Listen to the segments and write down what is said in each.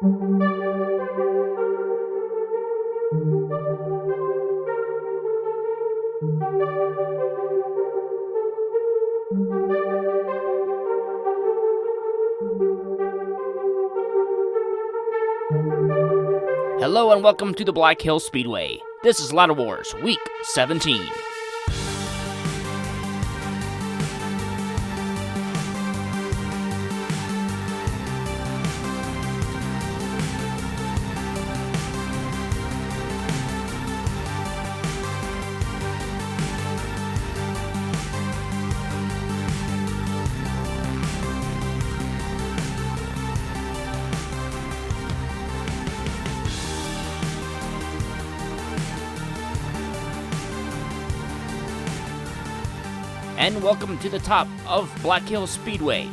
Hello and welcome to the Black Hills Speedway. This is Ladder Wars, Week 17. And welcome to the top of Black Hills Speedway.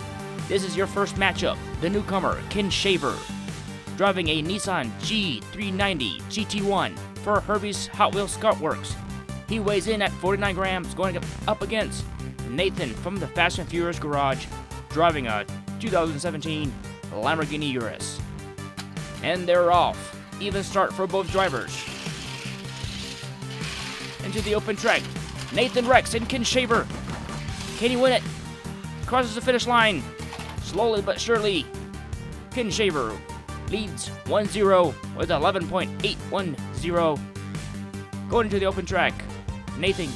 This is your first matchup, the newcomer, Ken Shaver, driving a Nissan G390 GT1 for Herbie's Hot Wheels Scout Works. He weighs in at 49 grams, going up against Nathan from the Fast and Furious Garage, driving a 2017 Lamborghini Urus. And they're off. Even start for both drivers. Into the open track, Nathan Rex and Ken Shaver. Can he win it? Crosses the finish line. Slowly but surely, Ken Shaver leads 1-0 with 11.810. Going into the open track, Nathan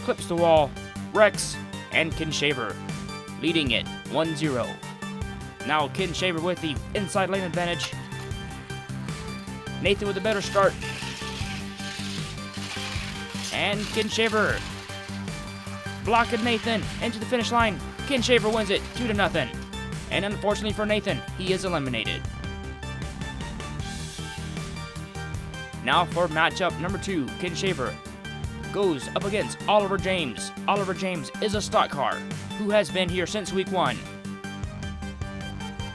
clips the wall. Rex and Ken Shaver leading it 1-0. Now Ken Shaver with the inside lane advantage. Nathan with a better start. And Ken Shaver blocking Nathan into the finish line. Ken Shaver wins it 2-0. And unfortunately for Nathan, he is eliminated. Now for matchup number 2, Ken Shaver goes up against Oliver James. Oliver James is a stock car who has been here since week 1.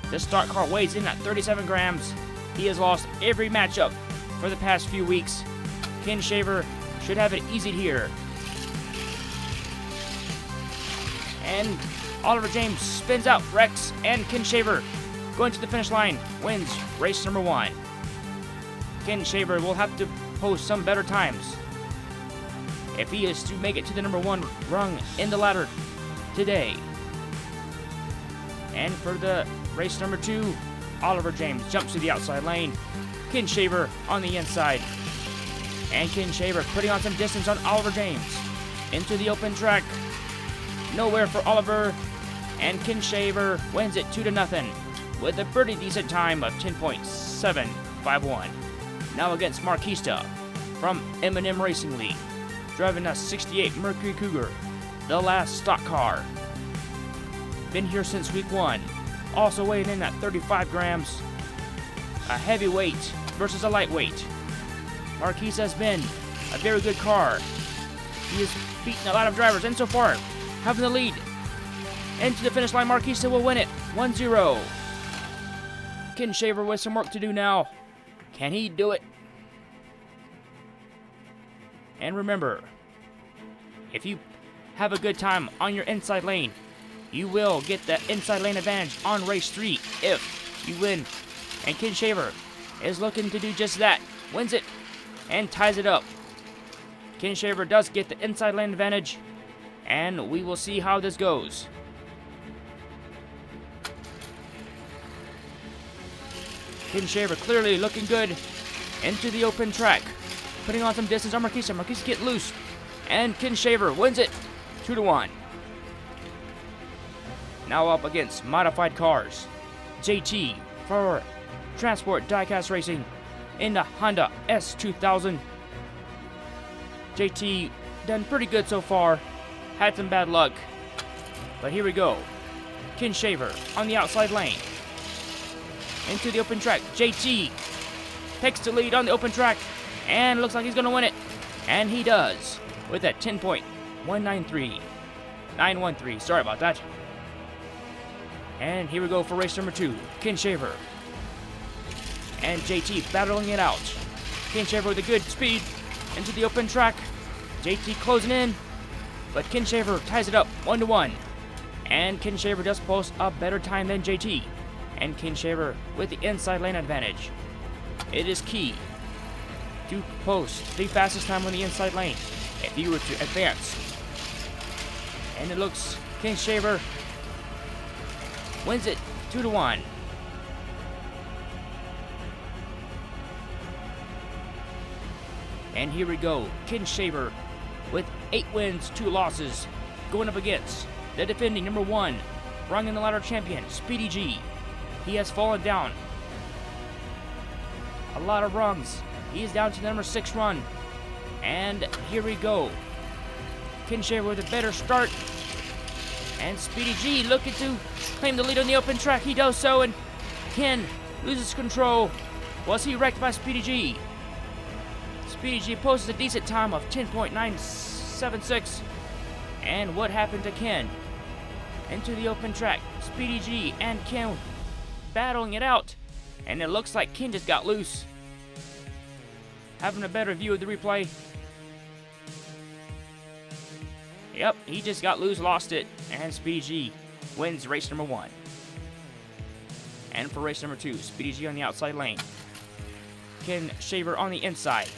This stock car weighs in at 37 grams. He has lost every matchup for the past few weeks. Ken Shaver should have it easy here. And Oliver James spins out Rex and Ken Shaver going to the finish line, wins race number 1. Ken Shaver will have to post some better times if he is to make it to the number 1 rung in the ladder today. And for the race number 2, Oliver James jumps to the outside lane. Ken Shaver on the inside. And Ken Shaver putting on some distance on Oliver James. Into the open track. Nowhere for Oliver. And Ken Shaver wins it 2-0 with a pretty decent time of 10.751. Now against Marquista from M&M Racing League, driving a 68 Mercury Cougar, the last stock car. Been here since week 1. Also weighing in at 35 grams. A heavyweight versus a lightweight. Marquista has been a very good car. He has beaten a lot of drivers, and so far, having the lead. Into the finish line, Marquista will win it 1-0. Ken Shaver with some work to do now. Can he do it? And remember, if you have a good time on your inside lane, you will get the inside lane advantage on race 3 if you win. And Ken Shaver is looking to do just that. Wins it and ties it up. Ken Shaver does get the inside lane advantage, and we will see how this goes. Ken Shaver clearly looking good into the open track, putting on some distance on Marquista. Marquista get loose, and Ken Shaver wins it 2-1. Now up against modified cars, JT for Transport Diecast Racing in the Honda S2000. JT done pretty good so far. Had some bad luck, but here we go. Ken Shaver on the outside lane. Into the open track. JT takes the lead on the open track and looks like he's going to win it. And he does with that 10.913. Sorry about that. And here we go for race number 2. Ken Shaver and JT battling it out. Ken Shaver with a good speed into the open track. JT closing in, but Ken Shaver ties it up 1-1. And Ken Shaver does post a better time than JT. And Ken Shaver with the inside lane advantage. It is key to post the fastest time on the inside lane if you were to advance. And it looks Ken Shaver wins it 2-1. And here we go. Ken Shaver with 8 wins, 2 losses, going up against the defending number 1 rung in the ladder champion, Speedy G. He has fallen down a lot of rungs. He is down to the number 6 run. And here we go. Ken Shaver with a better start. And Speedy G looking to claim the lead on the open track. He does so, and Ken loses control. Was he wrecked by Speedy G? Speedy G posts a decent time of 10.976. And what happened to Ken? Into the open track. Speedy G and Ken battling it out. And it looks like Ken just got loose. Having a better view of the replay. Yep, he just got loose, lost it. And Speedy G wins race number 1. And for race number 2, Speedy G on the outside lane. Ken Shaver on the inside.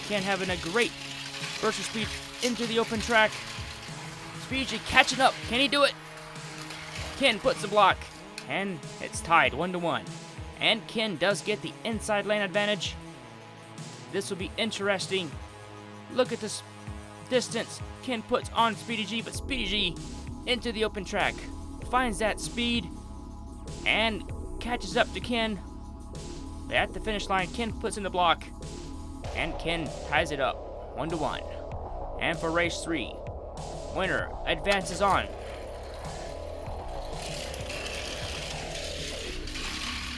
Ken having a great burst of speed into the open track. Speedy G catching up. Can he do it? Ken puts the block. And it's tied 1-1. And Ken does get the inside lane advantage. This will be interesting. Look at this distance Ken puts on Speedy G, but Speedy G into the open track. Finds that speed and catches up to Ken. At the finish line, Ken puts in the block. And Ken ties it up 1-1. And for race 3, winner advances on.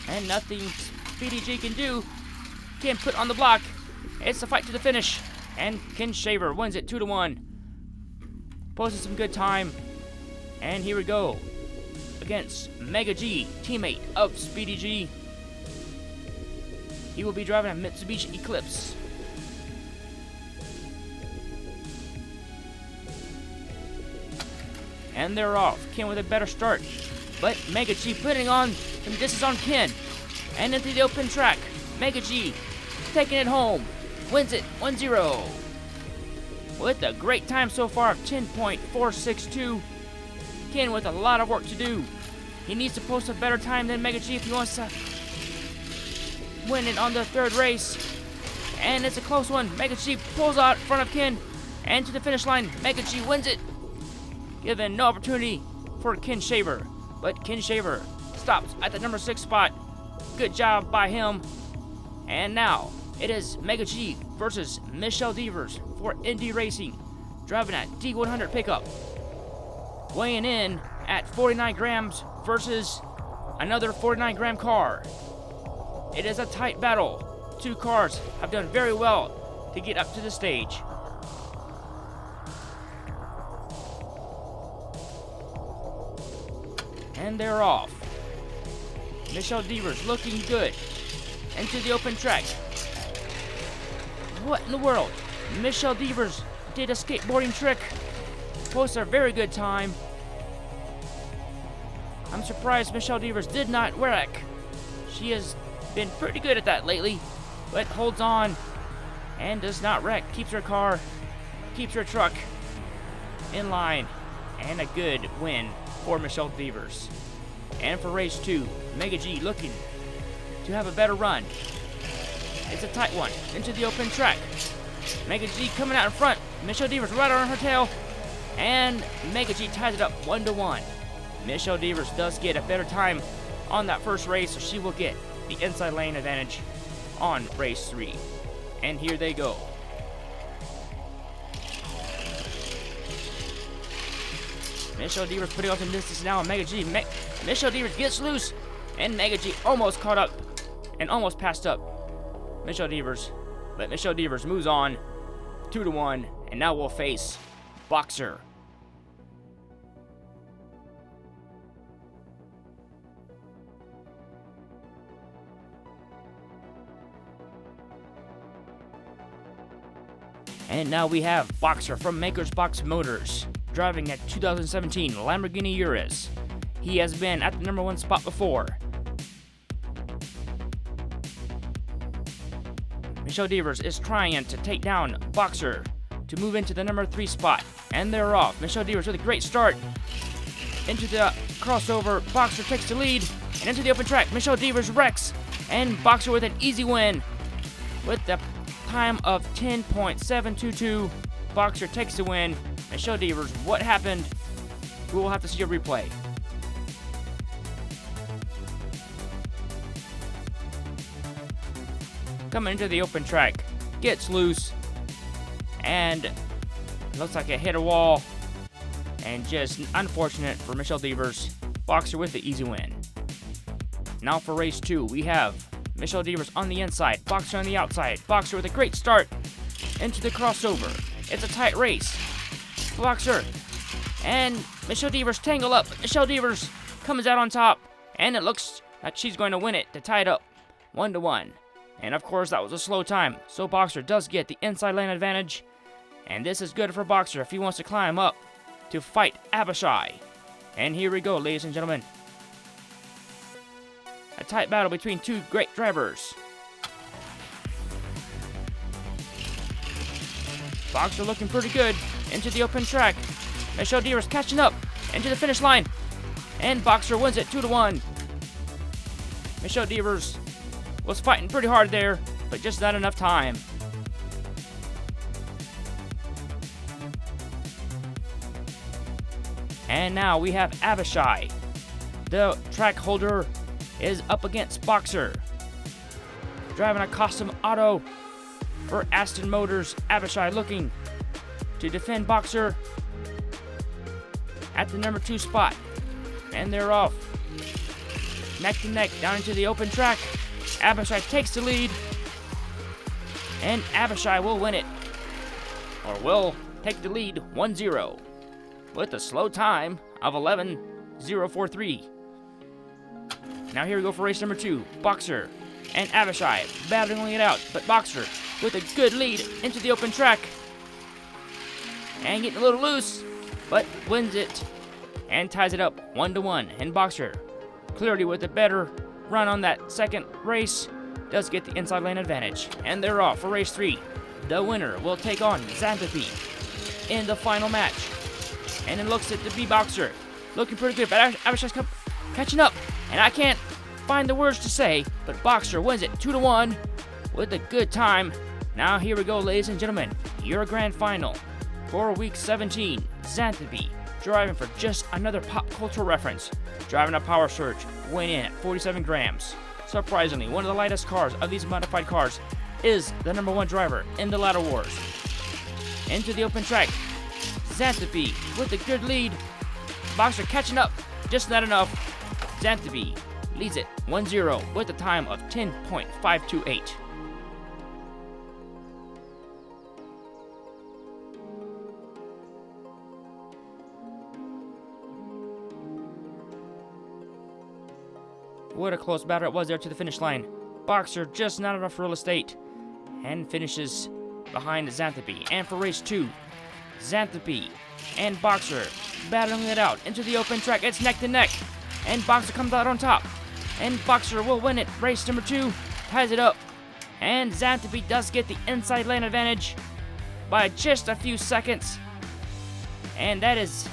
And nothing Speedy G can do. Ken put on the block. It's a fight to the finish. And Ken Shaver wins it 2-1. Posted some good time. And here we go. Against Mega G, teammate of Speedy G. He will be driving a Mitsubishi Eclipse. And they're off. Ken with a better start. But Mega G putting on some distance on Ken. And into the open track. Mega G taking it home. Wins it 1-0. With a great time so far of 10.462. Ken with a lot of work to do. He needs to post a better time than Mega G if he wants to win it on the 3rd race. And it's a close one. Mega G pulls out in front of Ken. And to the finish line. Mega G wins it. Given no opportunity for Ken Shaver. But Ken Shaver stops at the number 6 spot. Good job by him. And now it is Mega G versus Michelle Devers for Indy Racing. Driving a D100 pickup. Weighing in at 49 grams versus another 49 gram car. It is a tight battle. 2 cars have done very well to get up to the stage. And they're off. Michelle Devers looking good. Into the open track. What in the world? Michelle Devers did a skateboarding trick. Posts a very good time. I'm surprised Michelle Devers did not wreck. She has been pretty good at that lately, but holds on and does not wreck. Keeps her car, keeps her truck in line, and a good win for Michelle Devers. And for race 2, Mega G looking to have a better run. It's a tight one into the open track. Mega G coming out in front. Michelle Devers right on her tail. And Mega G ties it up 1-1. Michelle Devers does get a better time on that first race, so she will get the inside lane advantage on race 3. And here they go. Michelle Devers putting on some distance now. Mega G. Michelle Devers gets loose. And Mega G almost caught up and almost passed up Michelle Devers. But Michelle Devers moves on 2-1. And now we'll face Boxer. And now we have Boxer from Maker's Box Motors, driving a 2017 Lamborghini Urus. He has been at the number 1 spot before. Michelle Devers is trying to take down Boxer to move into the number 3 spot. And they're off. Michelle Devers with a great start. Into the crossover. Boxer takes the lead. And into the open track. Michelle Devers wrecks. And Boxer with an easy win. With the time of 10.722. Boxer takes the win. Michelle Devers, what happened? We will have to see a replay. Coming into the open track. Gets loose. And looks like it hit a wall. And just unfortunate for Michelle Devers. Boxer with the easy win. Now for race 2, we have Michelle Devers on the inside. Boxer on the outside. Boxer with a great start into the crossover. It's a tight race. Boxer and Michelle Devers tangle up. Michelle Devers comes out on top. And it looks like she's going to win it to tie it up 1-1. And of course, that was a slow time. So Boxer does get the inside lane advantage. And this is good for Boxer if he wants to climb up to fight Abishai. And here we go, ladies and gentlemen. A tight battle between two great drivers. Boxer looking pretty good into the open track. Michelle Devers catching up into the finish line. And Boxer wins it 2-1. Michelle Devers was fighting pretty hard there, but just not enough time. And now we have Abishai. The track holder is up against Boxer. Driving a custom auto for Aston Motors. Abishai looking to defend Boxer at the number 2 spot. And they're off. Neck to neck down into the open track. Abishai takes the lead. And Abishai will win it. Or will take the lead 1-0. With a slow time of 11.043. Now here we go for race number 2. Boxer and Abishai battling it out. But Boxer with a good lead into the open track. And getting a little loose. But wins it. And ties it up 1-1. And Boxer, clearly with a better run on that second race, does get the inside lane advantage. And they're off for race 3. The winner will take on Xanthippe in the final match. And it looks to be Boxer. Looking pretty good, but Abishai's catching up. And I can't find the words to say, but Boxer wins it 2-1 with a good time. Now here we go, ladies and gentlemen. Your grand final for week 17. Xanthippe driving for just another pop culture reference. Driving a Power Surge, weighing in at 47 grams. Surprisingly, one of the lightest cars of these modified cars is the number 1 driver in the Ladder Wars. Into the open track. Xanthippe with a good lead. Boxer catching up, just not enough. Xanthippe leads it 1-0 with a time of 10.528. What a close battle it was there to the finish line. Boxer just not enough real estate and finishes behind Xanthippe. And for race 2, Xanthippe and Boxer battling it out into the open track. It's neck to neck. And Boxer comes out on top. And Boxer will win it. Race number 2 ties it up. And Xanthippe does get the inside lane advantage by just a few seconds. And that is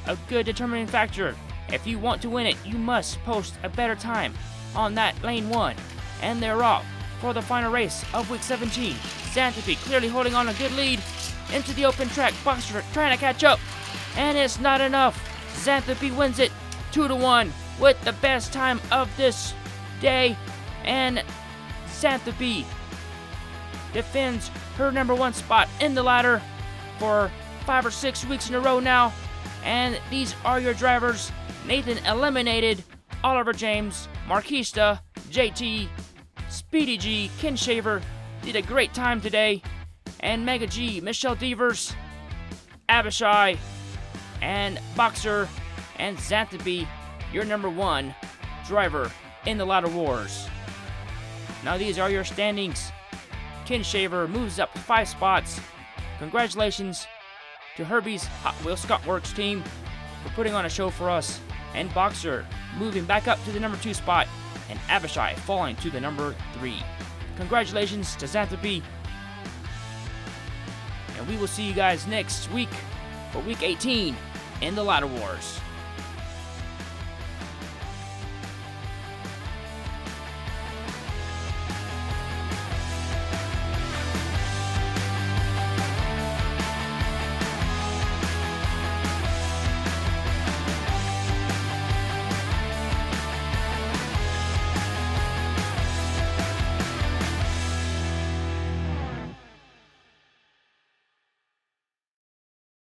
a good determining factor. If you want to win it, you must post a better time on that lane 1. And they're off for the final race of week 17. Xanthippe clearly holding on a good lead into the open track. Boxer trying to catch up. And it's not enough. Xanthippe wins it 2-1 with the best time of this day. And Xanthippe defends her number 1 spot in the ladder for 5 or 6 weeks in a row now. And these are your drivers. Nathan eliminated Oliver James, Marquista, JT, Speedy G, Ken Shaver did a great time today. And Mega G, Michelle Devers, Abishai, and Boxer, and Xanthippe, your number 1 driver in the Ladder Wars. Now these are your standings. Ken Shaver moves up 5 spots. Congratulations to Herbie's Hot Wheel Scott Works team for putting on a show for us. And Boxer moving back up to the number 2 spot. And Abishai falling to the number 3. Congratulations to Xanthippe. And we will see you guys next week for Week 18 in the Ladder Wars.